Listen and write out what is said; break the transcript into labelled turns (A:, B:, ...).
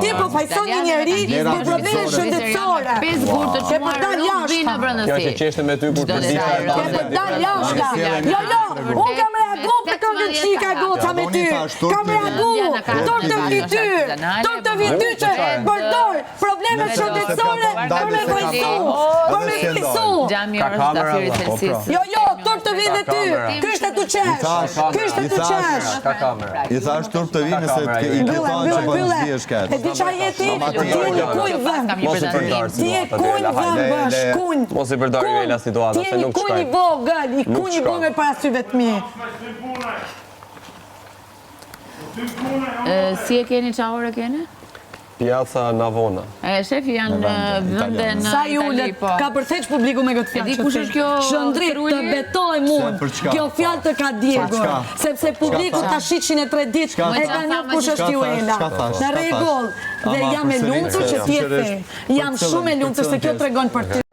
A: ti po fajson një njeri me probleme shëndetësore.
B: 5 gurë të çmuar nuk vinë në brendësi.
C: Kjo që qeshte me ty kur të dita e
A: Ke për dal jashta. Jo, unë kam reagu për këngën qika goca me ty. Kam reagu. Tor të vi ty. Tor të vi ty që përdor probleme shëndetësore për me vajsu. Për me fisu.
B: Gjami orës të afirit Celsis.
A: Jo, tor të vi dhe ty. Kështë të qesh. Kështë të qesh.
D: I thash turp të vime se i këtan që po në zdi është këtë.
A: E di qa jeti, ti e një kuj vend. Ti e kuj vend bësh, kuj.
C: Mos i përdor ju e la situata,
A: Ti
C: se
A: e një
C: nuk
A: kuj
C: shkaj.
A: një vogël, i kuj një vogël para syve të mi.
B: Si e keni, qa orë keni?
C: Piazza Navona.
B: Shefi janë vënde në
A: Sa i
B: Itali,
A: ullet,
B: po.
A: ka përtheq publiku me këtë fjallë.
B: E di kush është kjo
A: Shëndrit, të
B: Trulli?
A: betoj mund, kjo fjallë të ka Diego. Sepse publiku ta shiqin e 3 ditë, e ka një kush është Juela. Në regull, dhe jam e lumtur që ti e the. Jam shumë e lumtur se kjo tregon për ty.